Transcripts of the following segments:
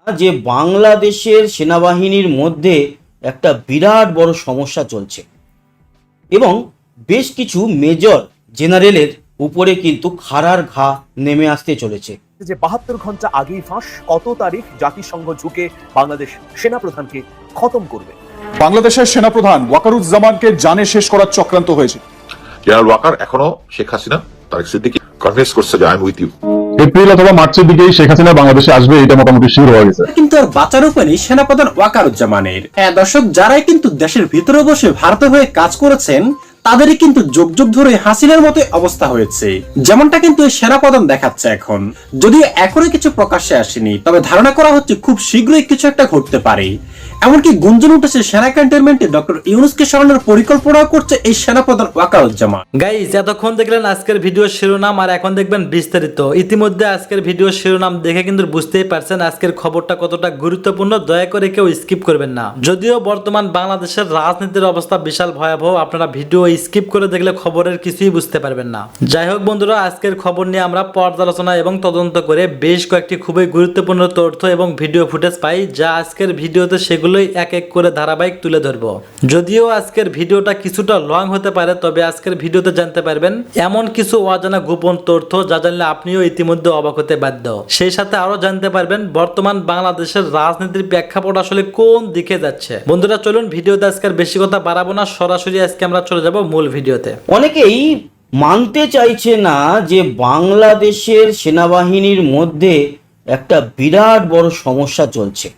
যে বাংলাদেশের সেনাবাহিনীর মধ্যে একটা বিরাট বড় সমস্যা চলছে এবং বেশ কিছু মেজর জেনারেলের উপরে কিন্তু খাড়ার ঘা নেমে আসতে চলেছে। যে 72 ঘন্টা আগেই ফাঁস, কত তারিখ জাতিসংঘ ঝুঁকে বাংলাদেশ সেনাপ্রধানকে খতম করবে। বাংলাদেশের সেনাপ্রধান ওয়াকারুজ্জামানকে জানে শেষ করার চক্রান্ত হয়েছে। জেনারেল ওয়াকার এখনো শেখ হাসিনা তারেক সিদ্দিকী কনভিন্স করছে যে I am with you. April অথবা মার্চের দিকেই শেখ হাসিনা বাংলাদেশে আসবে, এটা মোটামুটি শিওর হয়ে গেছে। কিন্তু আর বাঁচার উপায় নেই সেনাপ্রধান ওয়াকারুজ্জামানের। হ্যাঁ দর্শক, যারাই কিন্তু দেশের ভিতরে বসে ভারতের হয়ে কাজ করেছেন তাদেরই কিন্তু যুগ যুগ ধরে হাসিনার মতো অবস্থা হয়েছে, যেমনটা কিন্তু এই সেনাপ্রধান দেখাচ্ছে এখন। যদিও এখনো কিছু প্রকাশ্যে আসেনি, তবে ধারণা করা হচ্ছে খুব শীঘ্রই কিছু একটা ঘটতে পারে। এমনকি গুঞ্জন উঠেছে সেনা ক্যান্টনমেন্টে ডক্টর ইউনূসকে সরানোর পরিকল্পনা করছে এই সেনাপ্রধান ওয়াকারুজ্জামান। গাইস, এতক্ষণ দেখলেন আজকের ভিডিও শিরোনাম, আর এখন দেখবেন বিস্তারিত। ইতিমধ্যে আজকের ভিডিও শিরোনাম দেখে কিন্তু বুঝতেই পারছেন আজকের খবরটা কতটা গুরুত্বপূর্ণ। দয়া করে কেউ স্কিপ করবেন না। যদিও বর্তমান বাংলাদেশের রাজনীতির অবস্থা বিশাল ভয়াবহ, আপনারা ভিডিও স্কিপ করে দেখলে খবরের কিছুই বুঝতে পারবেন না। যাই হোক বন্ধুরা, আজকের খবর নিয়ে আমরা পর্যালোচনা এবং তদন্ত করে বেশ কয়েকটি খুবই গুরুত্বপূর্ণ তথ্য এবং ভিডিও ফুটেজ পাই, যা আজকের ভিডিওতে সেগুলোই এক এক করে ধারাবাহিক তুলে ধরবো। যদিও আজকের ভিডিওটা কিছুটা লং হতে পারে, তবে আজকের ভিডিওতে জানতে পারবেন এমন কিছু অজানা গোপন তথ্য যা জানলে আপনিও ইতিমধ্যে অবাক হতে বাধ্য। সেই সাথে আরো জানতে পারবেন বর্তমান বাংলাদেশের রাজনীতির প্রেক্ষাপট আসলে কোন দিকে যাচ্ছে। বন্ধুরা চলুন ভিডিওতে আজকের বেশি কথা বাড়াবো না, সরাসরি আজকে আমরা চলে যাব মূল ভিডিওতে। অনেকেই মানতে চাইছে না যে বাংলাদেশের সেনাবাহিনীর মধ্যে একটা বিরাট বড় সমস্যা চলছে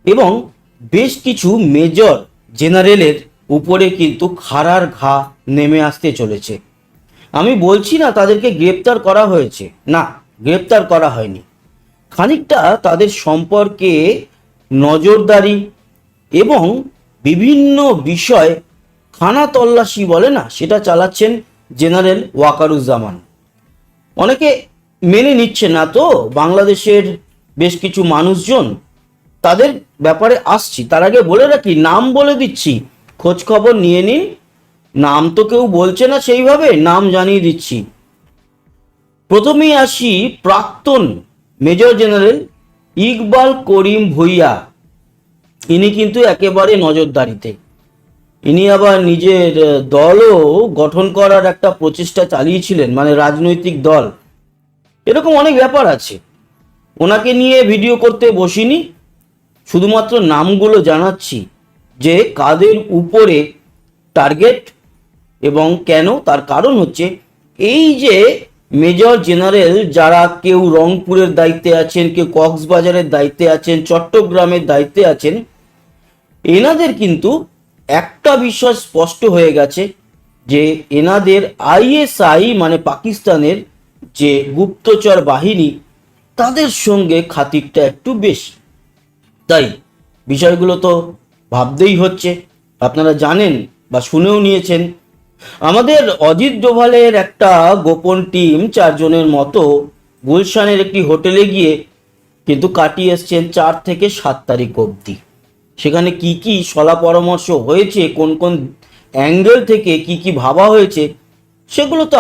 এবং বেশ কিছু মেজর জেনারেলের উপরে কিন্তু খাড়ার ঘা নেমে আসতে চলেছে। আমি বলছি না তাদেরকে গ্রেপ্তার করা হয়েছে, না, গ্রেপ্তার করা হয়নি। খানিকটা তাদের সম্পর্কে নজরদারি এবং বিভিন্ন বিষয় খানা তল্লাশি বলে না, সেটা চালাচ্ছেন জেনারেল ওয়াকারুজ্জামান। অনেকে মেনে নিচ্ছে না তো বাংলাদেশের বেশ কিছু মানুষজন, তাদের ব্যাপারে আসছি। তার আগে বলে রাখি, নাম বলে দিচ্ছি, খোঁজ খবর নিয়ে নিন। নাম তো কেউ বলছে না সেইভাবে, নাম জানিয়ে দিচ্ছি। প্রথমেই আসি প্রাক্তন মেজর জেনারেল ইকবাল করিম ভুইয়া। ইনি কিন্তু একেবারে নজরদারিতে। ইনি আবার নিজের দলও গঠন করার একটা প্রচেষ্টা চালিয়েছিলেন, মানে রাজনৈতিক দল। এরকম অনেক ব্যাপার আছে। ওনাকে নিয়ে ভিডিও করতে বসিনি, শুধুমাত্র নামগুলো জানাচ্ছি যে কাদের উপরে টার্গেট এবং কেন। তার কারণ হচ্ছে এই যে মেজর জেনারেল যারা কেউ রংপুরের দায়িত্বে আছেন, কেউ কক্সবাজারের দায়িত্বে আছেন, চট্টগ্রামের দায়িত্বে আছেন, এনাদের কিন্তু একটা বিষয় স্পষ্ট হয়ে গেছে যে এনাদের আইএসআই মানে পাকিস্তানের যে গুপ্তচর বাহিনী, তাদের সঙ্গে খাতিরটা একটু বেশি। তাই বিষয়গুলো তো ভাবতেই হচ্ছে। আপনারা জানেন বা শুনেও নিয়েছেন, আমাদের অজিত ডোভালের একটা গোপন টিম 4 জনের মতো গুলশানের একটি হোটেলে গিয়ে কিন্তু কাটিয়ে এসছেন 4 থেকে 7 তারিখ অবধি। সেখানে কি কি সলা পরামর্শ হয়েছে, কোন কোন অ্যাঙ্গেল থেকে কি কি ভাবা হয়েছে, সেগুলো তো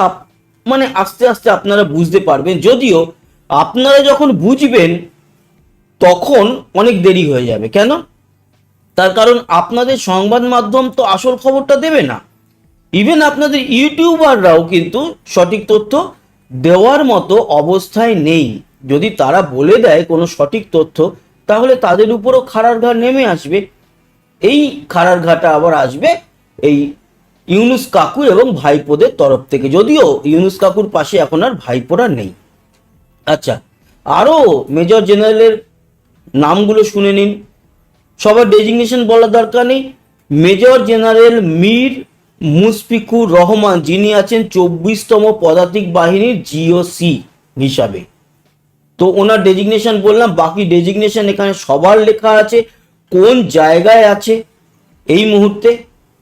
মানে আস্তে আস্তে আপনারা বুঝতে পারবেন। যদিও আপনারা যখন বুঝবেন তখন অনেক দেরি হয়ে যাবে। কেন? তার কারণ আপনাদের সংবাদ মাধ্যম তো আসল খবরটা দেবে না। ইভেন আপনাদের ইউটিউবাররাও কিন্তু সঠিক তথ্য দেওয়ার মতো অবস্থায় নেই। যদি তারা বলে দেয় কোনো সঠিক তথ্য, তাহলে তাদের উপরও খাড়ার ঘা নেমে আসবে। এই খাড়ার ঘাটা আবার আসবে এই ইউনূস কাকু এবং ভাইপোদের তরফ থেকে। যদিও ইউনূস কাকুর পাশে এখন আর ভাইপোরা নেই। আচ্ছা, আরও মেজর জেনারেলের নামগুলো শুনে নিন। সবার ডেজিগনেশন বলার দরকার নেই। মেজর জেনারেল মীর মুশফিকুর রহমান, যিনি আছেন 24তম পদাতিক বাহিনীর জিওসি হিসাবে। তো ওনার ডেজিগনেশন বললাম, বাকি ডেজিগনেশন এখানে সবার লেখা আছে, কোন জায়গায় আছে এই মুহূর্তে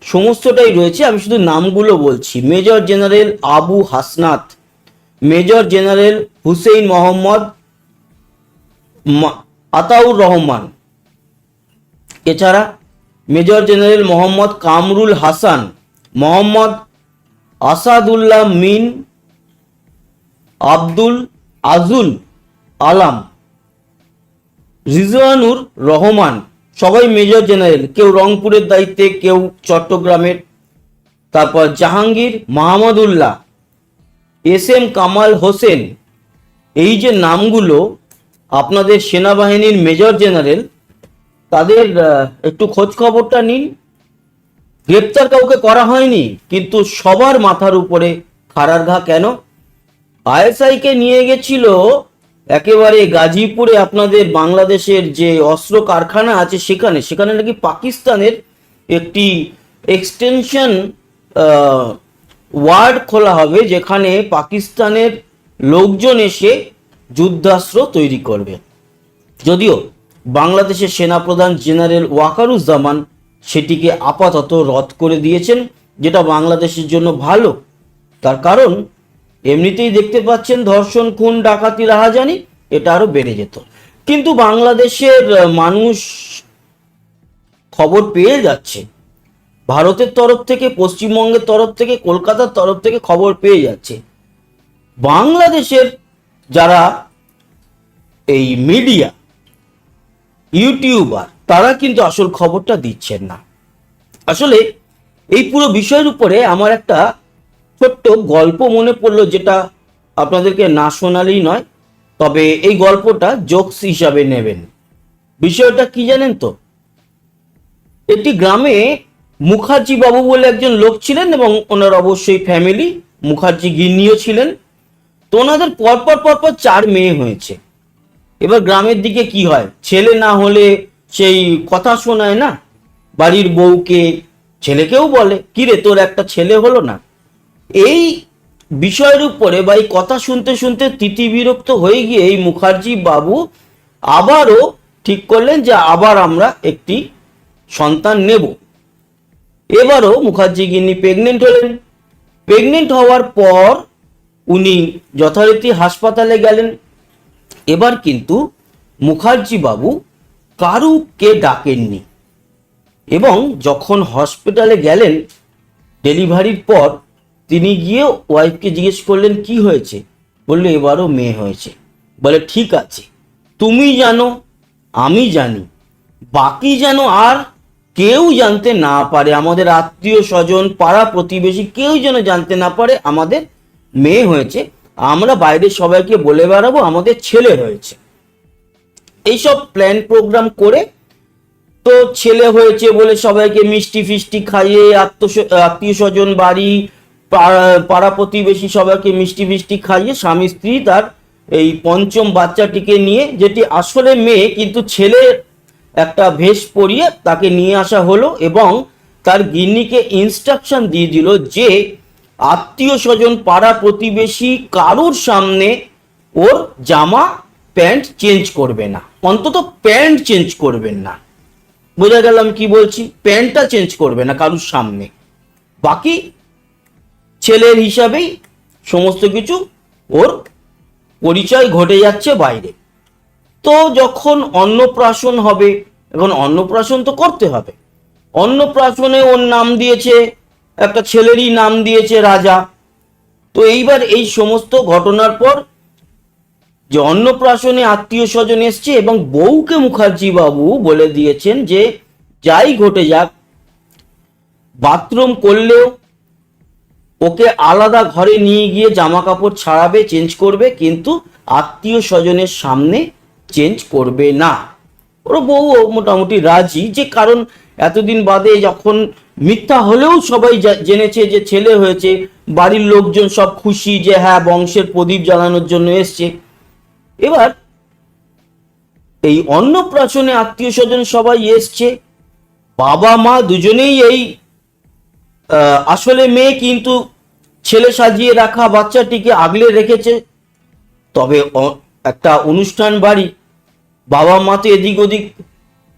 সমস্তটাই রয়েছে। আমি শুধু নামগুলো বলছি। Major general Abu Hasnat, major general Hussain Mohammad Ataur Rahman, এছাড়া মেজর জেনারেল মোহাম্মদ কামরুল হাসান, মোহাম্মদ আসাদুল্লাহ মিন, আব্দুল আজুল আলাম, রিজওয়ানুর রহমান, সবাই মেজর জেনারেল, কেউ রংপুরের দায়িত্বে, কেউ চট্টগ্রামের। তারপর জাহাঙ্গীর মাহমুদুল্লাহ, এস কামাল হোসেন, এই যে নামগুলো আপনাদের সেনাবাহিনীর মেজর জেনারেল, তাদের একটু খোঁজ খবরটা নিন। গ্রেপ্তার কাউকে করা হয়নি, কিন্তু সবার মাথার উপরে খাড়ার ঘা কেন? আইএসআইকে নিয়ে গেছিল একেবারে গাজীপুরে, আপনাদের বাংলাদেশের যে অস্ত্র কারখানা আছে সেখানে নাকি পাকিস্তানের একটি এক্সটেনশন ওয়ার্ড খোলা হবে, যেখানে পাকিস্তানের লোকজন এসে যুদ্ধাস্ত্র তৈরি করবে। যদিও বাংলাদেশের সেনাপ্রধান জেনারেল ওয়াকারুজ্জামান সেটিকে আপাতত রদ করে দিয়েছেন, যেটা বাংলাদেশের জন্য ভালো। তার কারণ এমনিতেই দেখতে পাচ্ছেন ধর্ষণ, খুন, ডাকাতি, রাহাজানি এটা আরো বেড়ে যেত। কিন্তু বাংলাদেশের মানুষ খবর পেয়ে যাচ্ছে, ভারতের তরফ থেকে, পশ্চিমবঙ্গের তরফ থেকে, কলকাতার তরফ থেকে খবর পেয়ে যাচ্ছে। বাংলাদেশের যারা এই মিডিয়া, ইউটিউবার, তারা কিন্তু আসল খবরটা দিচ্ছেন না। আসলে এই পুরো বিষয়ের উপরে আমার একটা ছোট্ট গল্প মনে পড়লো, যেটা আপনাদেরকে না শোনালেই নয়, তবে এই গল্পটা জোকস হিসাবে নেবেন। বিষয়টা কি জানেন তো? একটি গ্রামে মুখার্জি বাবু বলে একজন লোক ছিলেন, এবং ওনার অবশ্যই ফ্যামিলি, মুখার্জি গিন্নিও ছিলেন। তো ওনাদের পরপর 4 মেয়ে হয়েছে। এবার গ্রামের দিকে কি হয়, ছেলে না হলে সেই কথা শোনায় না, বাড়ির বউকে, ছেলেকেও বলে, কিরে তোর একটা ছেলে হলো না। এই বিষয়ের উপরে বা এই কথা শুনতে শুনতে তিতিবিরক্ত হয়ে গিয়ে এই মুখার্জি বাবু আবারও ঠিক করলেন যে আবার আমরা একটি সন্তান নেব। এবারও মুখার্জি গিন্নি প্রেগনেন্ট হলেন। প্রেগনেন্ট হওয়ার পর উনি যথারীতি হাসপাতালে গেলেন। এবার কিন্তু মুখার্জি বাবু কারুকে ডাকেননি, এবং যখন হসপিটালে গেলেন ডেলিভারির পর, তিনি গিয়ে ওয়াইফকে জিজ্ঞেস করলেন কি হয়েছে। বললো এবারও মেয়ে হয়েছে। বলে ঠিক আছে, তুমি জানো, আমি জানি, বাকি যেন আর কেউ জানতে না পারে, আমাদের আত্মীয় স্বজন, পাড়া প্রতিবেশী কেউ যেন জানতে না পারে আমাদের মেয়ে হয়েছে। আমরা বাইরের সবাইকে বলে বেড়াবো আমাদের ছেলে হয়েছে। এইসব প্ল্যান প্রোগ্রাম করে তো ছেলে হয়েছে বলে সবাইকে মিষ্টি ফিষ্টি খাইয়ে, আত্মীয় স্বজন, বাড়ি, পাড়া প্রতিবেশী সবাইকে মিষ্টি ফিষ্টি খাইয়ে স্বামী স্ত্রী তার এই পঞ্চম বাচ্চাটিকে নিয়ে, যেটি আসলে মেয়ে কিন্তু ছেলে, একটা ভেষ পরিয়ে তাকে নিয়ে আসা হলো, এবং তার গিন্নিকে ইনস্ট্রাকশন দিয়ে দিল যে আত্মীয় স্বজন, পাড়া প্রতিবেশী কারুর সামনে ওর জামা প্যান্ট চেঞ্জ করবে না, অন্তত প্যান্ট চেঞ্জ করবেন না। বোঝা গেল আমি কি বলছি? প্যান্টটা চেঞ্জ করবে না কারুর সামনে, বাকি ছেলের হিসাবেই সমস্ত কিছু ওর পরিচয় ঘটে যাচ্ছে বাইরে। তো যখন অন্নপ্রাশন হবে, এখন অন্নপ্রাশন তো করতে হবে, অন্নপ্রাশনে ওর নাম দিয়েছে, একটা ছেলেরই নাম দিয়েছে রাজা। তো এইবার এই সমস্ত ঘটনার পর যে অন্নপ্রাশনে আত্মীয় স্বজন এসছে, এবং বউকে মুখার্জি বাবু বলে দিয়েছেন যে যাই ঘটে যাক, বাথরুম করলেও ওকে আলাদা ঘরে নিয়ে গিয়ে জামা কাপড় ছাড়াবে, চেঞ্জ করবে, কিন্তু আত্মীয় স্বজনের সামনে চেঞ্জ করবে না। ওর বউ মোটামুটি রাজি, যে কারণ এতদিন বাদে যখন মিথ্যা হলেও সবাই জেনেছে যে ছেলে হয়েছে, বাড়ির লোকজন সব খুশি যে হ্যাঁ বংশের প্রদীপ জ্বালানোর জন্য এসছে। এবার এই অন্নপ্রাশনে আত্মীয় স্বজন সবাই এসছে, বাবা মা দুজনেই এই আসলে মেয়ে কিন্তু ছেলে সাজিয়ে রাখা বাচ্চাটিকে আগলে রেখেছে। তবে একটা অনুষ্ঠান বাড়ি, বাবা মা তো এদিক ওদিক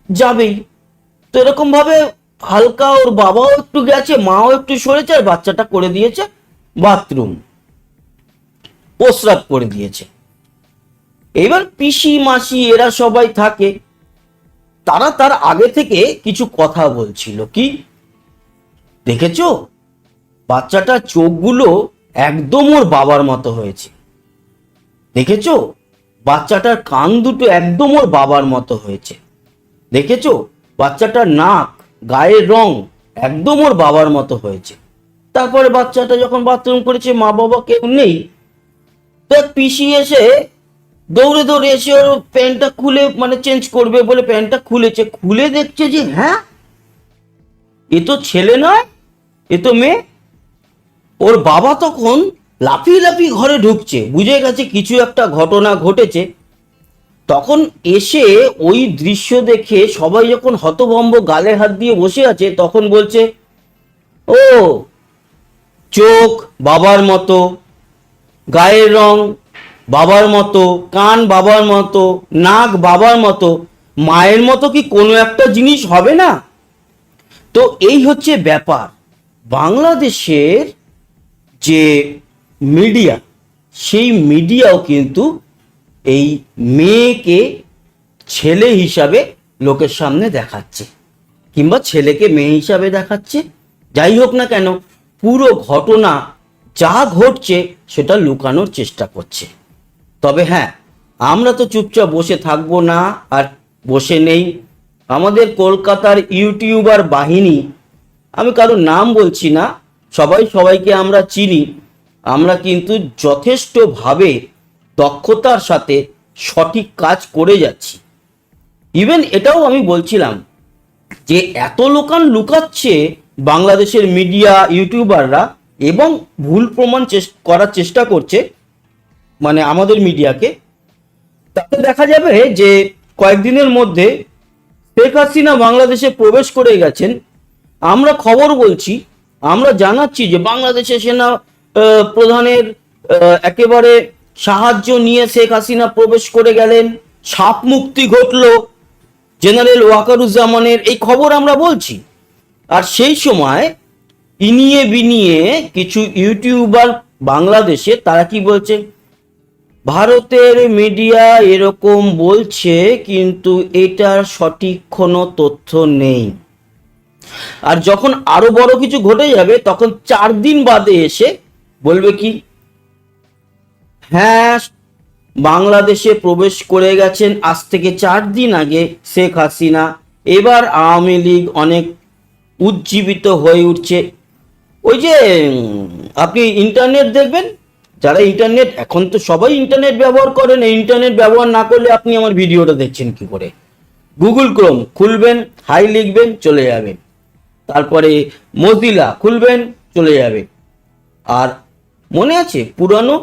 যাবেই, তো এরকম ভাবে হালকা ওর বাবাও একটু গেছে, মাও একটু সরেছে, আর বাচ্চাটা করে দিয়েছে বাথরুম, প্রস্রাব করে দিয়েছে। এবার পিসি মাসি এরা সবাই থাকে, তারা তার আগে থেকে কিছু কথা বলছিল, কি দেখেছো বাচ্চাটার চোখগুলো একদম ওর বাবার মতো হয়েছে, দেখেছো বাচ্চাটার কান দুটো একদম ওর বাবার মতো হয়েছে, দেখেছো? বাচ্চাটার নাক, গায়ের রং একদম ওর বাবার মতো হয়েছে। তারপরে বাচ্চাটা যখন বাথরুম করেছে, মা বাবা কেউ নেই, তো এক পিসি এসে দৌড়ে দৌড়ে এসে ওর প্যান্টটা খুলে, মানে চেঞ্জ করবে বলে প্যান্টটা খুলেছে, খুলে দেখছে যে হ্যাঁ, এ তো ছেলে নয়, এ তো মেয়ে। ওর বাবা তখন লাফিয়ে লাফিয়ে ঘরে ঢুকছে, বুঝে গেছে কিছু একটা ঘটনা ঘটেছে। তখন এসে ওই দৃশ্য দেখে সবাই যখন হতভম্ব, গালে হাত দিয়ে বসে আছে, তখন বলছে, ও চোখ বাবার মতো, গায়ের রং বাবার মতো, কান বাবার মতো, নাক বাবার মতো, মায়ের মতো কি কোনো একটা জিনিস হবে না? তো এই হচ্ছে ব্যাপার। বাংলাদেশের যে মিডিয়া, সেই মিডিয়াও কিন্তু এই মেয়েকে ছেলে হিসাবে লোকের সামনে দেখাচ্ছে, কিংবা ছেলেকে মেয়ে হিসাবে দেখাচ্ছে। যাই হোক না কেন, পুরো ঘটনা যা ঘটছে সেটা লুকানোর চেষ্টা করছে। তবে হ্যাঁ, আমরা তো চুপচাপ বসে থাকবো না, আর বসে নেই। আমাদের কলকাতার ইউটিউবার বাহিনী, আমি কারোর নাম বলছি না, সবাই সবাইকে আমরা চিনি, আমরা কিন্তু যথেষ্টভাবে দক্ষতার সাথে সঠিক কাজ করে যাচ্ছি। ইভেন এটাও আমি বলছিলাম যে এত লোকান লুকাচ্ছে বাংলাদেশের মিডিয়া ইউটিউবাররা, এবং ভুল প্রমাণ করার চেষ্টা করছে মানে আমাদের মিডিয়াকে, তাতে দেখা যাবে যে কয়েকদিনের মধ্যে শেখ হাসিনা বাংলাদেশে প্রবেশ করে গেছেন। আমরা খবর বলছি, আমরা জানাচ্ছি যে বাংলাদেশের সেনা প্রধানের একেবারে সাহায্য নিয়ে শেখ হাসিনা প্রবেশ করে গেলেন, সাপ মুক্তি ঘটল জেনারেল ওয়াকারুজ্জামানের, এই খবর আমরা বলছি। আর সেই সময় ইনিয়ে বিনিয়ে কিছু ইউটিউবার বাংলাদেশে, তারা কি বলছে, ভারতের মিডিয়া এরকম বলছে কিন্তু এটার সঠিক কোনো তথ্য নেই। আর যখন আরো বড় কিছু ঘটে যাবে, তখন 4 দিন বাদে এসে বলবে কি, হ্যাঁ বাংলাদেশে প্রবেশ করে গেছেন আজ থেকে 4 দিন আগে শেখ হাসিনা। এবার আওয়ামী লীগ অনেক উজ্জীবিত হয়ে উঠছে। ওই যে আপনি ইন্টারনেট দেখবেন, যারা ইন্টারনেট, এখন তো সবাই ইন্টারনেট ব্যবহার করেন, ইন্টারনেট ব্যবহার না করলে আপনি আমার ভিডিওটা দেখছেন কি করে? গুগল ক্রোম খুলবেন, হাই লিখবেন, চলে যাবে। তারপরে মজিলা খুলবেন, চলে যাবে। আর মনে আছে পুরানো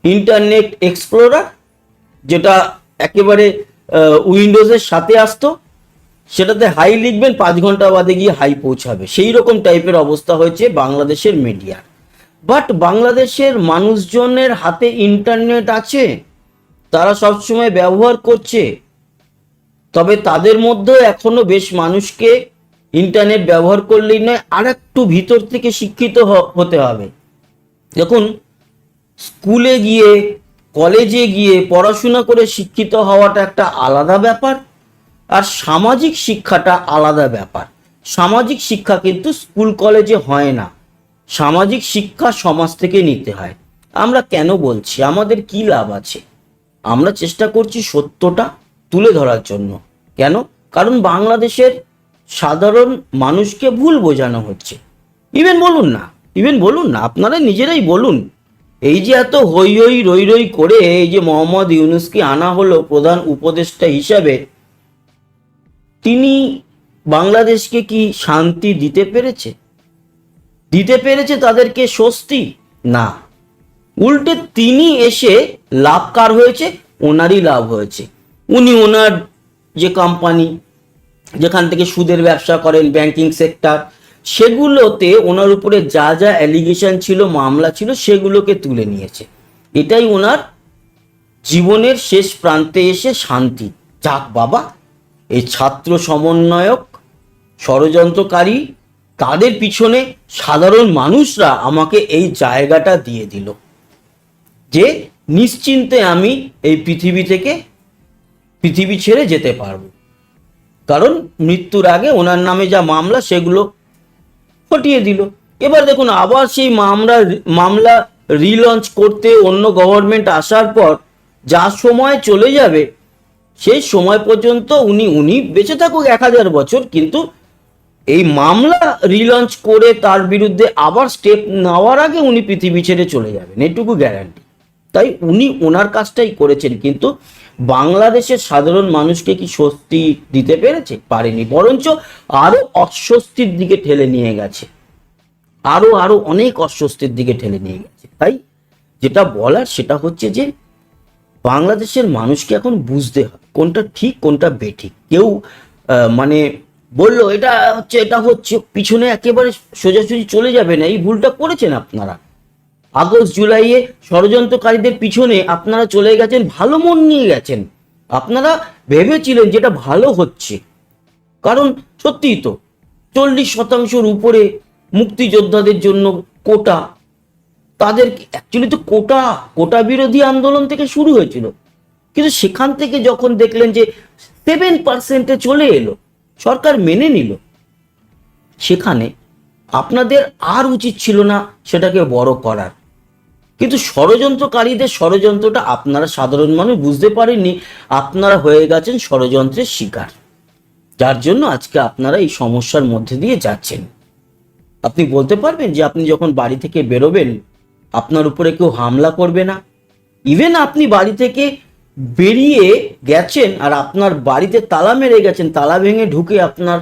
ইন্টারনেট এক্সপ্লোরার, যেটা একেবারে উইন্ডোজের সাথে আসতো, সেটাতে হাই লিখবেন, 5 ঘন্টা বাদে গিয়ে হাই পৌঁছাবে। সেই রকম টাইপের অবস্থা হয়েছে বাংলাদেশের মিডিয়ার। বাট বাংলাদেশের মানুষজনের হাতে ইন্টারনেট আছে, তারা সবসময় ব্যবহার করছে। তবে তাদের মধ্যে এখনো বেশ মানুষকে ইন্টারনেট ব্যবহার করলেই নয়, আর একটু ভিতর থেকে শিক্ষিত হতে হবে। দেখুন, স্কুলে গিয়ে কলেজে গিয়ে পড়াশোনা করে শিক্ষিত হওয়াটা একটা আলাদা ব্যাপার, আর সামাজিক শিক্ষাটা আলাদা ব্যাপার। সামাজিক শিক্ষা কিন্তু স্কুল কলেজে হয় না, সামাজিক শিক্ষা সমাজ থেকে নিতে হয়। আমরা কেন বলছি, আমাদের কি লাভ আছে? আমরা চেষ্টা করছি সত্যটা তুলে ধরার জন্য। কেন? কারণ বাংলাদেশের সাধারণ মানুষকে ভুল বোঝানো হচ্ছে। ইভেন বলুন না, আপনারা নিজেরাই বলুন, এই যে এত হই হই রই রই করে এই যে মোহাম্মদ ইউনূসকে আনা হলো প্রধান উপদেষ্টা হিসাবে, তিনি বাংলাদেশকে কি শান্তি দিতে পেরেছে তাদেরকে স্বস্তি? না, উল্টে তিনি এসে লাভ কার হয়েছে? ওনারই লাভ হয়েছে। উনি ওনার যে কোম্পানি যেখান থেকে সুদের ব্যবসা করেন, ব্যাংকিং সেক্টর, সেগুলোতে ওনার উপরে যা যা অ্যালিগেশন ছিল, মামলা ছিল, সেগুলোকে তুলে নিয়েছে। এটাই ওনার জীবনের শেষ প্রান্তে এসে শান্তি। যাক বাবা, এই ছাত্র সমন্বয়ক, ষড়যন্ত্রকারী, তাদের পিছনে সাধারণ মানুষরা আমাকে এই জায়গাটা দিয়ে দিল যে নিশ্চিন্তে আমি এই পৃথিবী ছেড়ে যেতে পারবো। কারণ মৃত্যুর আগে ওনার নামে যা মামলা, সেগুলো হটিয়ে দিল। এবার দেখুন, আবার সেই মামলা রিলঞ্চ করতে অন্য গভর্নমেন্ট আসার পর যা সময় চলে যাবে সেই সময় পর্যন্ত উনি বেঁচে থাকুক 1000 বছর, কিন্তু এই মামলা রিলঞ্চ করে তার বিরুদ্ধে আবার স্টেপ নেওয়ার আগে উনি পৃথিবী ছেড়ে চলে যাবেন, এটুকু গ্যারান্টি। তাই উনি ওনার কাজটাই করেছেন, কিন্তু বাংলাদেশের সাধারণ মানুষকে কি স্বস্তি দিতে পেরেছে? পারেনি, বরঞ্চ আরো অস্বস্তির দিকে ঠেলে নিয়ে গেছে, আরো আরো অনেক অস্বস্তির দিকে ঠেলে নিয়ে গেছে। তাই যেটা বলার সেটা হচ্ছে যে বাংলাদেশের মানুষকে এখন বুঝতে হবে কোনটা ঠিক কোনটা বেঠিক। কেউ মানে বললো এটা হচ্ছে পিছনে একেবারে সোজাসুজি চলে যাবে না, এই ভুলটা করেছেন আপনারা। আগস্ট জুলাইয়ে ষড়যন্ত্রকারীদের পিছনে আপনারা চলে গেছেন, ভালো মন নিয়ে গেছেন, আপনারা ভেবেছিলেন যেটা ভালো হচ্ছে, কারণ সত্যিই তো 40% উপরে মুক্তিযোদ্ধাদের জন্য কোটা, তাদের অ্যাকচুয়ালি তো কোটা বিরোধী আন্দোলন থেকে শুরু হয়েছিল, কিন্তু সেখান থেকে যখন দেখলেন যে 7%-এ চলে এলো, সরকার মেনে নিল, সেখানে আপনাদের আর উচিত ছিল না সেটাকে বড় করার। কিন্তু ষড়যন্ত্রকারীদের ষড়যন্ত্রটা আপনারা সাধারণ মানুষ বুঝতে পারেননি, আপনারা হয়ে গেছেন ষড়যন্ত্রের শিকার, যার জন্য আজকে আপনারা এই সমস্যার মধ্যে দিয়ে যাচ্ছেন। আপনি বলতে পারবেন যে আপনি যখন বাড়ি থেকে বেরোবেন আপনার উপরে কেউ হামলা করবে না? ইভেন আপনি বাড়ি থেকে বেরিয়ে গেছেন আর আপনার বাড়িতে তালা মেরে গেছেন, তালা ভেঙে ঢুকে আপনার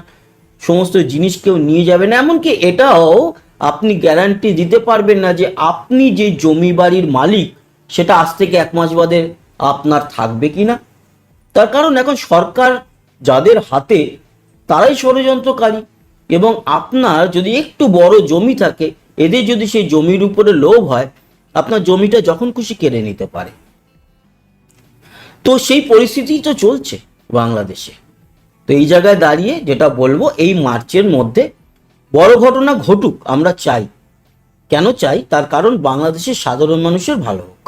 সমস্ত জিনিস কেউ নিয়ে যাবে না, এমনকি এটাও আপনি গ্যারান্টি দিতে পারবেন না যে আপনি যে জমি বাড়ির মালিক সেটা আজ থেকে 1 মাস বাদে আপনার থাকবে কিনা। তার কারণ এখন সরকার যাদের হাতে তারাই ষড়যন্ত্রকারী, এবং আপনার যদি একটু বড় জমি থাকে, এদের যদি সেই জমির উপরে লোভ হয়, আপনার জমিটা যখন খুশি কেড়ে নিতে পারে। তো সেই পরিস্থিতি তো চলছে বাংলাদেশে। তো এই জায়গায় দাঁড়িয়ে যেটা বলবো, এই মার্চের মধ্যে বড় ঘটনা ঘটুক, আমরা চাই। কেন চাই? তার কারণ বাংলাদেশের সাধারণ মানুষের ভালো হোক,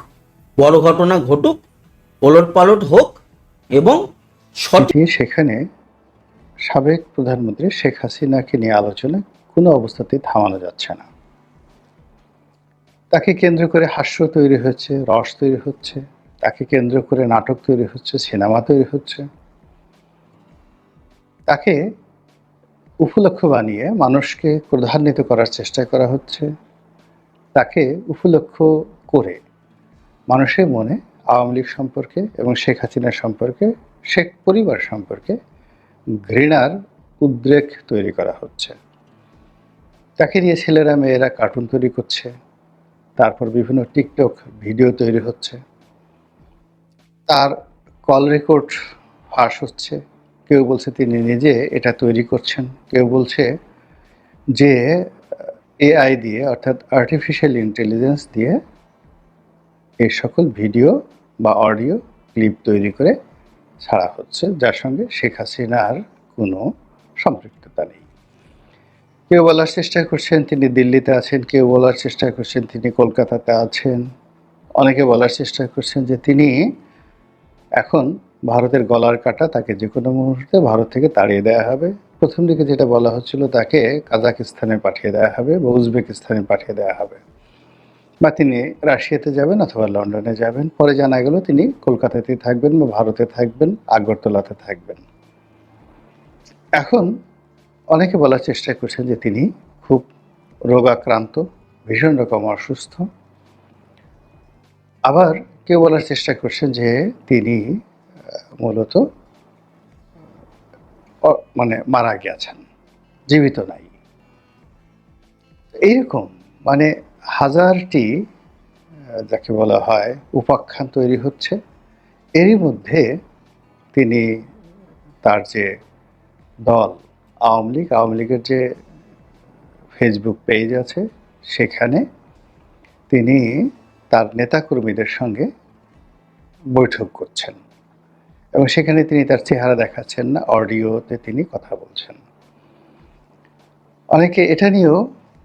বড় ঘটনা ঘটুক, ওলটপালট হোক, এবং সঠিক। সেখানে সাবেক প্রধানমন্ত্রী শেখ হাসিনাকে নিয়ে আলোচনা কোনো অবস্থাতেই থামানো যাচ্ছে না। তাকে কেন্দ্র করে হাস্য তৈরি হচ্ছে, রস তৈরি হচ্ছে, তাকে কেন্দ্র করে নাটক তৈরি হচ্ছে, সিনেমা তৈরি হচ্ছে। তাকে উপলক্ষ বানিয়ে মানুষকে ক্রোধান্বিত করার চেষ্টা করা হচ্ছে। তাকে উপলক্ষ করে মানুষের মনে আওয়ামী লীগ সম্পর্কে এবং শেখ হাসিনা সম্পর্কে, শেখ পরিবার সম্পর্কে ঘৃণার উদ্রেক তৈরি করা হচ্ছে। তাকে নিয়ে ছেলেরা মেয়েরা কার্টুন তৈরি করছে, তারপর বিভিন্ন টিকটক ভিডিও তৈরি হচ্ছে, তার কল রেকর্ড ফাঁস হচ্ছে। কেউ বলছে তিনি নিজে এটা তৈরি করছেন, কেউ বলছে যে এআই দিয়ে, অর্থাৎ আর্টিফিশিয়াল ইন্টেলিজেন্স দিয়ে এই সকল ভিডিও বা অডিও ক্লিপ তৈরি করে ছাড়া হচ্ছে, যার সঙ্গে শেখ হাসিনার কোনো সম্পৃক্ততা নেই। কেউ বলার চেষ্টা করছেন তিনি দিল্লিতে আছেন, কেউ বলার চেষ্টা করছেন তিনি কলকাতাতে আছেন, অনেকে বলার চেষ্টা করছেন যে তিনি এখন ভারতের গলার কাটা, তাকে যে কোনো মুহূর্তে ভারত থেকে তাড়িয়ে দেওয়া হবে। প্রথম দিকে যেটা বলা হচ্ছিল তাকে কাজাকিস্তানে পাঠিয়ে দেওয়া হবে বা উজবেকিস্তানে পাঠিয়ে দেওয়া হবে, বা তিনি রাশিয়াতে যাবেন অথবা লন্ডনে যাবেন। পরে জানা গেল তিনি কলকাতাতেই থাকবেন বা ভারতে থাকবেন, আগরতলাতে থাকবেন। এখন অনেকে বলার চেষ্টা করছেন যে তিনি খুব রোগাক্রান্ত, ভীষণ রকম অসুস্থ। আবার কেউ বলার চেষ্টা করছেন যে তিনি মূলত মানে মারা গেছেন, জীবিত নাই। এইরকম মানে হাজারটি যাকে বলা হয় উপাখ্যান তৈরি হচ্ছে। এরই মধ্যে তিনি তার যে দল আওয়ামী লীগের যে ফেসবুক পেজ আছে সেখানে তিনি তার নেতাকর্মীদের সঙ্গে বৈঠক করছেন, এবং সেখানে তিনি তার চেহারা দেখাচ্ছেন না, অডিওতে তিনি কথা বলছেন। অনেকে এটা নিয়েও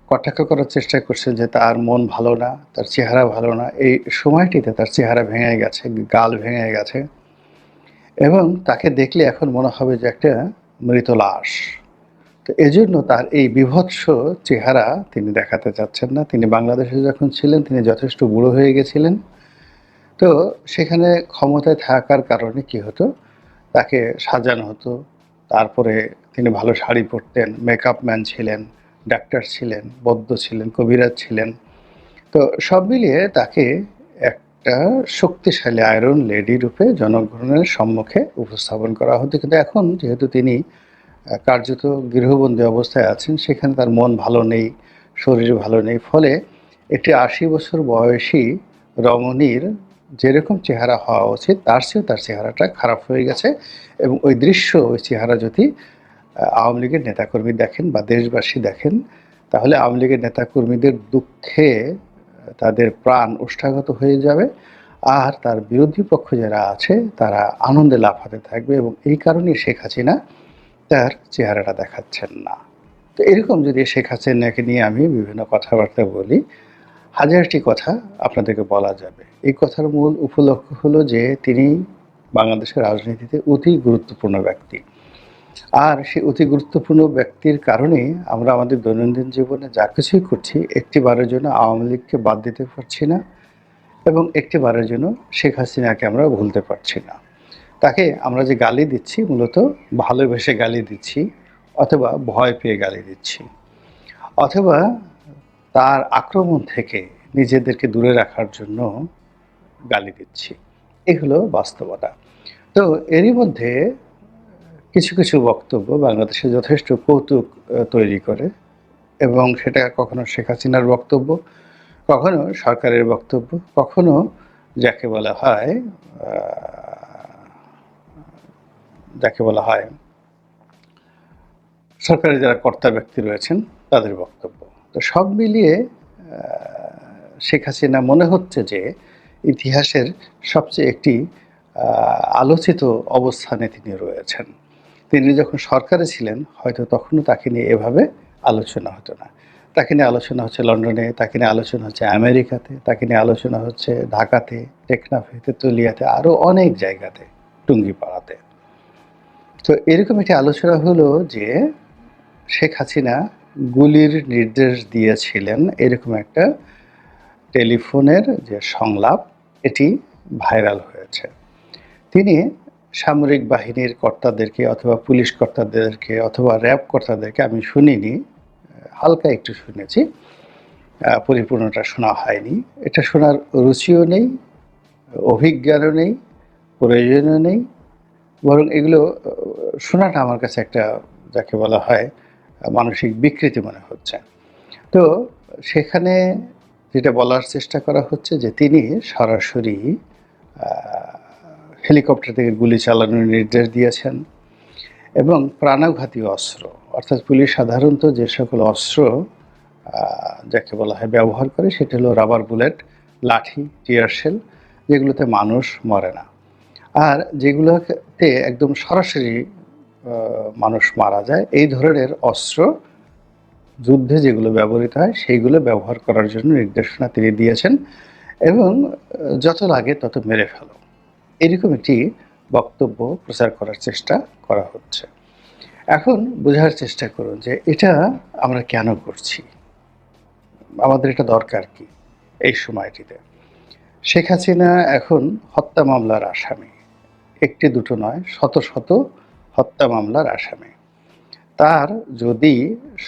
কটাক্ষ করার চেষ্টা করছেন যে তার মন ভালো না, তার চেহারা ভালো না। এই সময়টিতে তার চেহারা ভেঙে গেছে, গাল ভেঙে গেছে, এবং তাকে দেখলে এখন মনে হবে যে একটা মৃত লাশ। তো এজন্য তার এই বিভৎস চেহারা তিনি দেখাতে চাচ্ছেন না। তিনি বাংলাদেশে যখন ছিলেন তিনি যথেষ্ট বুড়ো হয়ে গেছিলেন, তো সেখানে ক্ষমতায় থাকার কারণে কি হতো, তাকে সাজানো হতো, তারপরে তিনি ভালো শাড়ি পরতেন, মেকআপ ম্যান ছিলেন, ডাক্তার ছিলেন, বৈদ্য ছিলেন, কবিরাজ ছিলেন। তো সব মিলিয়ে তাকে একটা শক্তিশালী আয়রন লেডি রূপে জনগণের সম্মুখে উপস্থাপন করা হতো। কিন্তু এখন যেহেতু তিনি কার্যত গৃহবন্দী অবস্থায় আছেন, সেখানে তার মন ভালো নেই, শরীর ভালো নেই। ফলে একটি ৮০ বছর বয়সী রমণীর যেরকম চেহারা হওয়া উচিত তার চেয়েও তার চেহারাটা খারাপ হয়ে গেছে। এবং ওই দৃশ্য, ওই চেহারা যদি আওয়ামী লীগের নেতাকর্মী দেখেন বা দেশবাসী দেখেন, তাহলে আওয়ামী লীগের নেতাকর্মীদের দুঃখে তাদের প্রাণ ওষ্ঠাগত হয়ে যাবে, আর তার বিরোধী পক্ষ যারা আছে তারা আনন্দে লাফাতে থাকবে। এবং এই কারণেই শেখ হাসিনা তার চেহারাটা দেখাচ্ছেন না। তো এরকম যদি শেখ হাসিনাকে নিয়ে আমি বিভিন্ন কথাবার্তা বলি, হাজারটি কথা আপনাদেরকে বলা যাবে। এই কথার মূল উপলক্ষ হলো যে তিনি বাংলাদেশের রাজনীতিতে অতি গুরুত্বপূর্ণ ব্যক্তি। আর সেই অতি গুরুত্বপূর্ণ ব্যক্তির কারণেই আমরা আমাদের দৈনন্দিন জীবনে যা কিছুই করছি, একটিবারের জন্য আওয়ামী লীগকে বাদ দিতে পারছি না এবং একটিবারের জন্য শেখ হাসিনাকে আমরা ভুলতে পারছি না। তাকে আমরা যে গালি দিচ্ছি, মূলত ভালোবেসে গালি দিচ্ছি, অথবা ভয় পেয়ে গালি দিচ্ছি, অথবা তার আক্রমণ থেকে নিজেদেরকে দূরে রাখার জন্য গালি দিচ্ছি। এই হলো বাস্তবতা। তো এরই মধ্যে কিছু কিছু বক্তব্য বাংলাদেশে যথেষ্ট কৌতুক তৈরি করে, এবং সেটা কখনো শেখ হাসিনার বক্তব্য, কখনো সরকারের বক্তব্য, কখনো যাকে বলা হয় সরকারের যারা কর্তা ব্যক্তি রয়েছেন তাদের বক্তব্য। তো সব মিলিয়ে শেখ হাসিনা মনে হচ্ছে যে ইতিহাসের সবচেয়ে একটি আলোচিত অবস্থানে তিনি রয়েছেন। তিনি যখন সরকারে ছিলেন হয়তো তখনও তাকে নিয়ে এভাবে আলোচনা হতো না। তাকে নিয়ে আলোচনা হচ্ছে লন্ডনে, তাকে নিয়ে আলোচনা হচ্ছে আমেরিকাতে, তাকে নিয়ে আলোচনা হচ্ছে ঢাকাতে, টেকনাফে, তেতুলিয়াতে, আরও অনেক জায়গাতে, টুঙ্গিপাড়াতে। তো এরকম একটি আলোচনা হলো যে শেখ হাসিনা গুলির নির্দেশ দিয়েছিলেন, এরকম একটা টেলিফোনের যে সংলাপ, এটি ভাইরাল হয়েছে। তিনি সামরিক বাহিনীর কর্তাদেরকে অথবা পুলিশ কর্তাদেরকে অথবা র্যাব কর্তাদেরকে, আমি শুনিনি, হালকা একটু শুনেছি, পরিপূর্ণটা শোনা হয়নি। এটা শোনার রুচিও নেই, অভিজ্ঞানও নেই, প্রয়োজনও নেই, বরং এগুলো শোনাটা আমার কাছে একটা যাকে বলা হয় মানসিক বিকৃতি মনে হচ্ছে। তো সেখানে যেটা বলার চেষ্টা করা হচ্ছে যে তিনি সরাসরি হেলিকপ্টার থেকে গুলি চালানোর নির্দেশ দিয়েছেন এবং প্রাণঘাতী অস্ত্র, অর্থাৎ পুলিশ সাধারণত যে সকল অস্ত্র যাকে বলা হয় ব্যবহার করে, সেটা হলো রাবার বুলেট, লাঠি, টিয়ার শেল, যেগুলোতে মানুষ মরে না, আর যেগুলোতে একদম সরাসরি মানুষ মারা যায়, এই ধরনের অস্ত্র যুদ্ধে যেগুলো ব্যবহৃত হয় সেইগুলো ব্যবহার করার জন্য নির্দেশনা তিনি দিয়েছেন, এবং যত লাগে তত মেরে ফেলো, এরকম একটি বক্তব্য প্রচার করার চেষ্টা করা হচ্ছে। এখন বোঝার চেষ্টা করুন যে এটা আমরা কেন করছি, আমাদের এটা দরকার কি এই সময়টিতে। শেখ হাসিনা এখন হত্যা মামলার আসামি, একটি দুটো নয়, শত শত হত্যা মামলার আসামি। তার যদি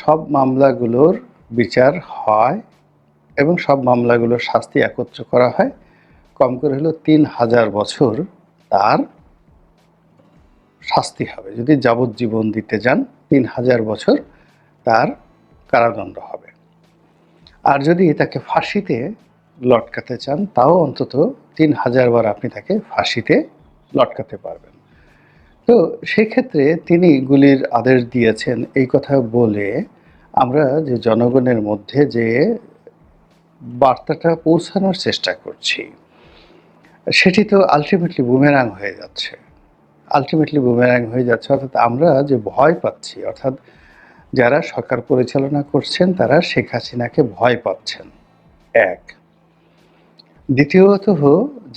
সব মামলাগুলোর বিচার হয় এবং সব মামলাগুলোর শাস্তি একত্র করা হয়, কম করে হলো ৩,০০০ বছর তার শাস্তি হবে। যদি যাবজ্জীবন দিতে যান, ৩,০০০ বছর তার কারাদণ্ড হবে। আর যদি তাকে ফাঁসিতে লটকাতে চান, তাও অন্তত ৩,০০০ বার আপনি তাকে ফাঁসিতে লটকাতে পারবেন। তো সেক্ষেত্রে তিনি গুলির আদেশ দিয়েছেন এই কথা বলে আমরা যে জনগণের মধ্যে যে বার্তাটা পৌঁছানোর চেষ্টা করছি, সেটি তো আলটিমেটলি বুমেরাং হয়ে যাচ্ছে। অর্থাৎ আমরা যে ভয় পাচ্ছি, অর্থাৎ যারা সরকার পরিচালনা করছেন তারা শেখ হাসিনাকে ভয় পাচ্ছেন, এক। দ্বিতীয়ত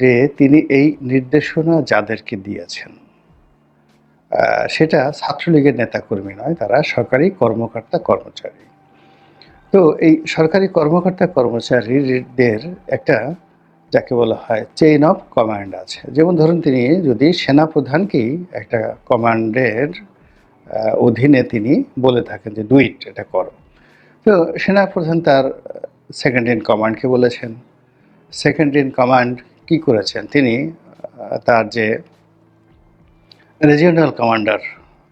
যে তিনি এই নির্দেশনা যাদেরকে দিয়েছেন সেটা ছাত্রলীগের নেতাকর্মী নয়, তারা সরকারি কর্মকর্তা কর্মচারী। তো এই সরকারি কর্মকর্তা কর্মচারীদের একটা যাকে বলা হয় চেইন অফ কমান্ড আছে। যেমন ধরুন তিনি যদি সেনাপ্রধানকেই একটা কমান্ডের অধীনে তিনি বলে থাকেন যে ডু ইট, এটা করো, তো সেনাপ্রধান তার সেকেন্ড ইন কমান্ডকে বলেছেন। সেকেন্ড ইন কমান্ড কি করেছেন, তিনি তার যে রিজিওনাল কমান্ডার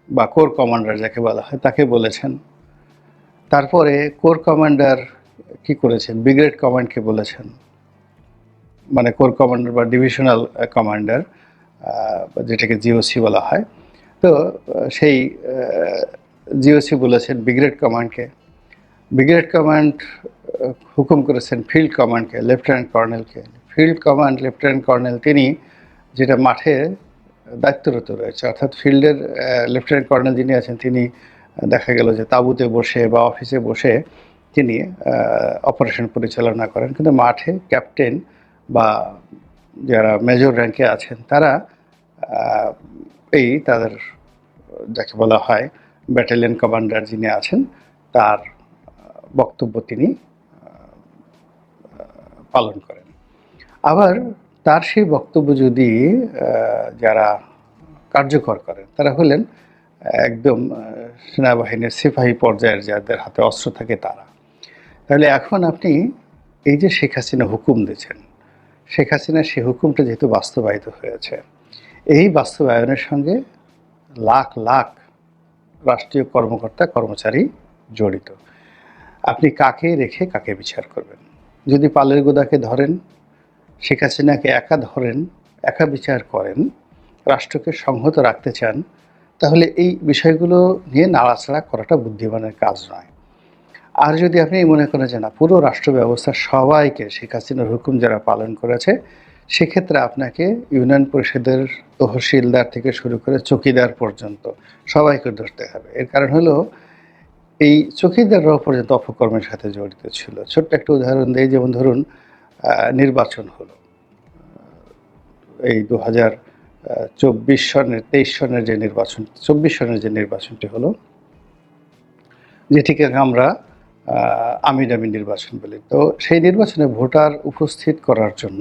বা কোর কমান্ডার যাকে বলা হয় তাকে বলেছেন। তারপরে কোর কমান্ডার কি করেছেন, ব্রিগেড কমান্ডকে বলেছেন, মানে কোর কমান্ডার বা ডিভিশনাল কমান্ডার যেটাকে জিওসি বলা হয়। তো সেই জিওসি বলেছেন ব্রিগেড কমান্ডকে। ব্রিগেড কমান্ড হুকুম করেছেন ফিল্ড কমান্ডকে, লেফটেন্যান্ট কর্নেলকে। ফিল্ড কমান্ড লেফটেন্যান্ট কর্নেল তিনি যেটা মাঠে দায়িত্বরত রয়েছে, অর্থাৎ ফিল্ডের লেফটেন্যান্ট কর্নেল যিনি আছেন তিনি দেখা গেল যে তাঁবুতে বসে বা অফিসে বসে তিনি অপারেশন পরিচালনা করেন, কিন্তু মাঠে ক্যাপ্টেন বা যারা মেজর র্যাঙ্কে আছেন তারা এই তাদের যাকে বলা হয় ব্যাটালিয়ন কমান্ডার যিনি আছেন তার বক্তব্য তিনি পালন করেন। আবার তার সেই বক্তব্য যদি যারা কার্যকর করেন তারা হলেন একদম সেনাবাহিনীর সিপাহী পর্যায়ের যাদের হাতে অস্ত্র থাকে তারা। তাহলে এখন আপনি এই যে শেখ হাসিনা হুকুম দিয়েছেন, শেখ হাসিনা সেই হুকুমটা যেহেতু বাস্তবায়িত হয়েছে, এই বাস্তবায়নের সঙ্গে লাখ লাখ রাষ্ট্রীয় কর্মকর্তা কর্মচারী জড়িত। আপনি কাকে রেখে কাকে বিচার করবেন? যদি পালের গোদাকে ধরেন, শেখ হাসিনাকে একা ধরেন, একা বিচার করেন, রাষ্ট্রকে সংহত রাখতে চান, তাহলে এই বিষয়গুলো নিয়ে নাড়াচাড়া করাটা বুদ্ধিমানের কাজ নয়। আর যদি আপনি মনে করেন যে না, পুরো রাষ্ট্র ব্যবস্থা সবাইকে শেখ হাসিনার হুকুম যারা পালন করেছে, সেক্ষেত্রে আপনাকে ইউনিয়ন পরিষদের তহসিলদার থেকে শুরু করে চৌকিদার পর্যন্ত সবাইকে ধরতে হবে। এর কারণ হলো এই চৌকিদাররাও পর্যন্ত অপকর্মের সাথে জড়িত ছিল। ছোট্ট একটা উদাহরণ দিই, যেমন ধরুন নির্বাচন হলো এই 2024 সনের 23 সনের যে নির্বাচন, 24 সনের যে নির্বাচনটি হলো, যেটিকে আমরা আমিডামি নির্বাচন বলি। তো সেই নির্বাচনে ভোটার উপস্থিত করার জন্য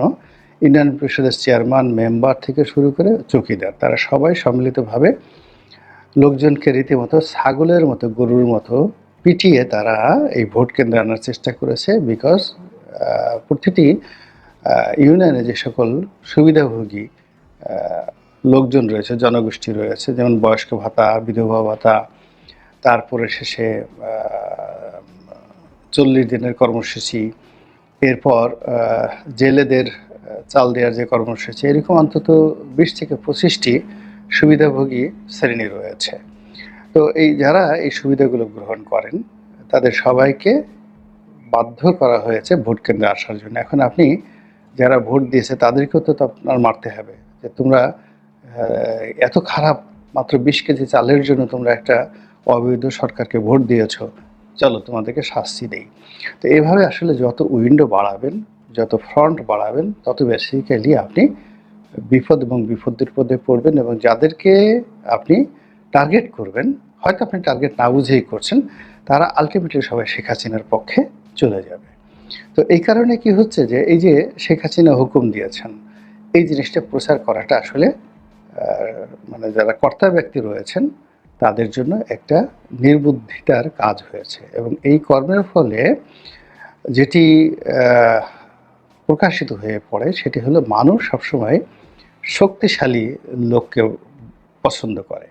ইউনিয়ন পরিষদের চেয়ারম্যান, মেম্বার থেকে শুরু করে চৌকিদার, তারা সবাই সম্মিলিতভাবে লোকজনকে রীতিমতো ছাগলের মতো, গরুর মতো পিটিয়ে তারা এই ভোট কেন্দ্রে আনার চেষ্টা করেছে। বিকজ প্রতিটি ইউনিয়নে যে সকল সুবিধাভোগী লোকজন রয়েছে, জনগোষ্ঠী রয়েছে, যেমন বয়স্ক ভাতা, বিধবা ভাতা, তারপরে শেষে 40 দিনের কর্মসূচি, এরপর জেলেদের চাল দেওয়ার যে কর্মসূচি, এরকম অন্তত 20 থেকে 25টি সুবিধাভোগী শ্রেণী রয়েছে। তো এই যারা এই সুবিধাগুলো গ্রহণ করেন তাদের সবাইকে বাধ্য করা হয়েছে ভোট কেন্দ্রে আসার জন্য। এখন আপনি যারা ভোট দিয়েছে তাদেরকেও তো আপনার মারতে হবে যে তোমরা এত খারাপ, মাত্র 20 কেজি চালের জন্য তোমরা একটা অবৈধ সরকারকে ভোট দিয়েছ, চলো তোমাদেরকে শাস্তি দেই। তো এইভাবে আসলে যত উইন্ডো বাড়াবেন, যত ফ্রন্ট বাড়াবেন, তত বেসিক্যালি আপনি বিপদ এবং বিপদের পদে পড়বেন, এবং যাদেরকে আপনি টার্গেট করবেন, হয়তো আপনি টার্গেট না বুঝেই করছেন, তারা আলটিমেটলি সবাই শেখ হাসিনার পক্ষে চলে যাবে। তো এই কারণে কি হচ্ছে যে এই যে শেখ হাসিনা হুকুম দিয়েছেন, এই জিনিসটা প্রচার করাটা আসলে মানে যারা কর্তা ব্যক্তি রয়েছেন তাদের জন্য একটা নির্বুদ্ধিতার কাজ হয়েছে। এবং এই কর্মের ফলে যেটি প্রকাশিত হয়ে পড়ে সেটি হলো মানুষ সবসময় শক্তিশালী লোককে পছন্দ করে,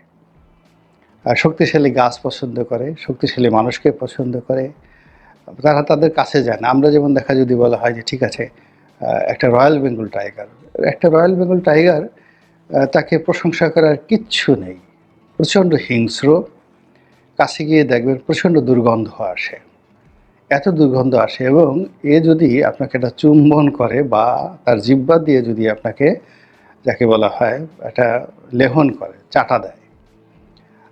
আর শক্তিশালী গাছ পছন্দ করে, শক্তিশালী মানুষকে পছন্দ করে, তারা তাদের কাছে যায় না। আমরা যেমন দেখা যদি বলা হয় যে ঠিক আছে একটা রয়্যাল বেঙ্গল টাইগার, একটা রয়্যাল বেঙ্গল টাইগার, তাকে প্রশংসা করার কিচ্ছু নেই, প্রচণ্ড হিংস্র, কাছে গিয়ে দেখবেন প্রচণ্ড দুর্গন্ধ আসে, এত দুর্গন্ধ আসে, এবং এ যদি আপনাকে একটা চুম্বন করে বা তার জিহ্বা দিয়ে যদি আপনাকে, যাকে বলা হয় একটা লেহন করে, চাটা দেয়,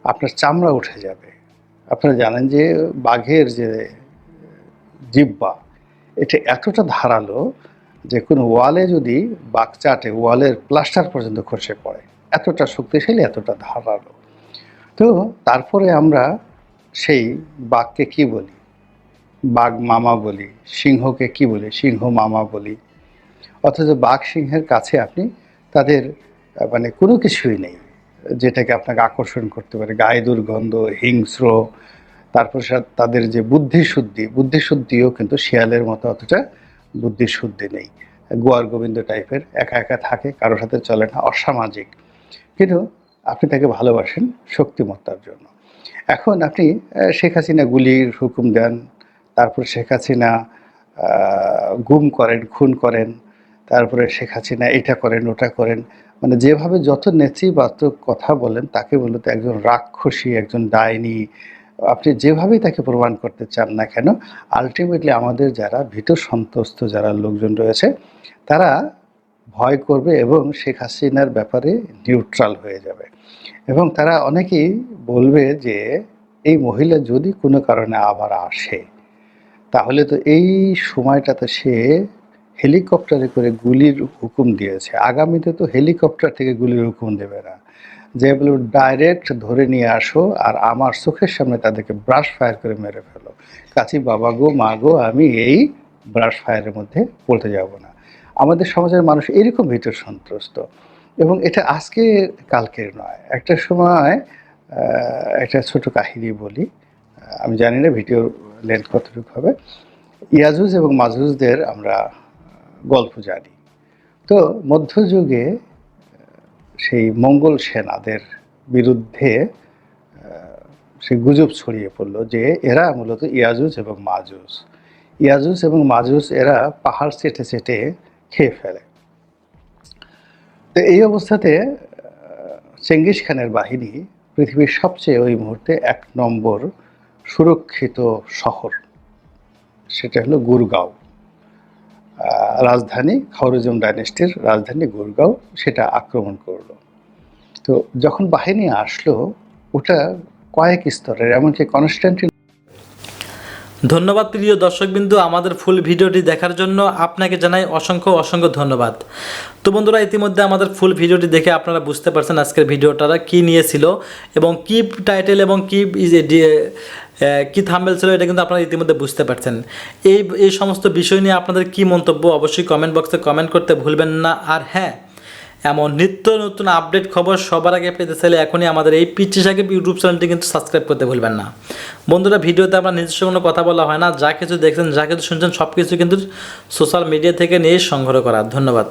আপনার চামড়া উঠে যাবে। আপনারা জানেন যে বাঘের যে জিহ্বা, এটা এতটা ধারালো যে কোনো ওয়ালে যদি বাঘ চাটে, ওয়ালের প্লাস্টার পর্যন্ত খসে পড়ে, এতটা শক্তিশালী, এতটা ধারালো। তো তারপরে আমরা সেই বাঘকে কি বলি? বাঘ মামা বলি। সিংহকে কি বলি? সিংহ মামা বলি। অথচ বাঘ সিংহের কাছে আপনি তাদের মানে কোনো কিছুই নেই যেটাকে আপনাকে আকর্ষণ করতে পারে, গায়ে দুর্গন্ধ, হিংস্র, তারপর তাদের যে বুদ্ধিশুদ্ধিও কিন্তু শিয়ালের মতো অতটা বুদ্ধিশুদ্ধি নেই, গোয়ার গোবিন্দ টাইপের, একা একা থাকে, কারোর সাথে চলে না, অসামাজিক, কিন্তু আপনি তাকে ভালোবাসেন শক্তিমত্তার জন্য। এখন আপনি শেখ হাসিনা গুলির হুকুম দেন, তারপর শেখ হাসিনা গুম করেন, খুন করেন, তারপরে শেখ হাসিনা এটা করেন ওটা করেন, মানে যেভাবে যত নেতিবাচক কথা বলেন তাকে মূলত একজন রাক্ষসী, একজন ডাইনি, আপনি যেভাবেই তাকে প্রমাণ করতে চান না কেন, আলটিমেটলি আমাদের যারা ভীত সন্ত্রস্ত যারা লোকজন রয়েছে তারা ভয় করবে এবং শেখ হাসিনার ব্যাপারে নিউট্রাল হয়ে যাবে। এবং তারা অনেকেই বলবে যে এই মহিলা যদি কোনো কারণে আবার আসে তাহলে তো এই সময়টাতে সে হেলিকপ্টারে করে গুলির হুকুম দিয়েছে, আগামীতে তো হেলিকপ্টার থেকে গুলির হুকুম দেবে না, যে বলে ডাইরেক্ট ধরে নিয়ে আসো আর আমার চোখের সামনে তাদেরকে ব্রাশ ফায়ার করে মেরে ফেলো। কাছি বাবা গো মা গো, আমি এই ব্রাশ ফায়ারের মধ্যে পড়তে যাব না। আমাদের সমাজের মানুষ এরকম ভীত সন্ত্রস্ত, এবং এটা আজকে কালকের নয়। একটা সময় একটা ছোট কাহিনী বলি, আমি জানি না ভিডিওর লেন্থ কতটুকু হবে। ইয়াজুজ এবং মাজুজদের আমরা গল্প জানি। তো মধ্যযুগে সেই মঙ্গল সেনাদের বিরুদ্ধে সেই গুজব ছড়িয়ে পড়লো যে এরা মূলত ইয়াজুজ এবং মাজুজ এরা পাহাড় চেটে চেটে খেয়ে ফেলে। তো এই অবস্থাতে চেঙ্গিস খানের বাহিনী পৃথিবীর সবচেয়ে ওই মুহূর্তে 1 নম্বর সুরক্ষিত শহর, সেটা হলো গুরগাঁও, রাজধানী খাওয়ারিজম ডাইনেস্টির রাজধানী গুরগাঁও, সেটা আক্রমণ করলো। তো যখন বাহিনী আসলো ওটা কয়েক স্তরের, এমনকি কনস্ট্যান্টিন। ধন্যবাদ প্রিয় দর্শকবিন্দু, আমাদের ফুল ভিডিওটি দেখার জন্য আপনাকে জানাই অসংখ্য অসংখ্য ধন্যবাদ। তো বন্ধুরা, ইতিমধ্যে আমাদের ফুল ভিডিওটি দেখে আপনারা বুঝতে পারছেন আজকের ভিডিওটা কী নিয়েছিল এবং কী টাইটেল এবং কী থাম্বনেল ছিল, এটা কিন্তু আপনারা ইতিমধ্যে বুঝতে পারছেন। এই সমস্ত বিষয় নিয়ে আপনাদের কী মন্তব্য অবশ্যই কমেন্ট বক্সে কমেন্ট করতে ভুলবেন না। আর হ্যাঁ, এমন নিত্য নতুন আপডেট খবর সবার আগে পেতে চাইলে এখনই আমাদের এই পিচ্চি সাকিব ইউটিউব চ্যানেলটি কিন্তু সাবস্ক্রাইব করতে ভুলবেন না। বন্ধুরা, ভিডিওতে আমরা নিজস্ব কোনো কথা বলা হয় না, যা কিছু দেখছেন যা কিছু শুনছেন সব কিছু কিন্তু সোশ্যাল মিডিয়া থেকে নিয়ে সংগ্রহ করা। ধন্যবাদ।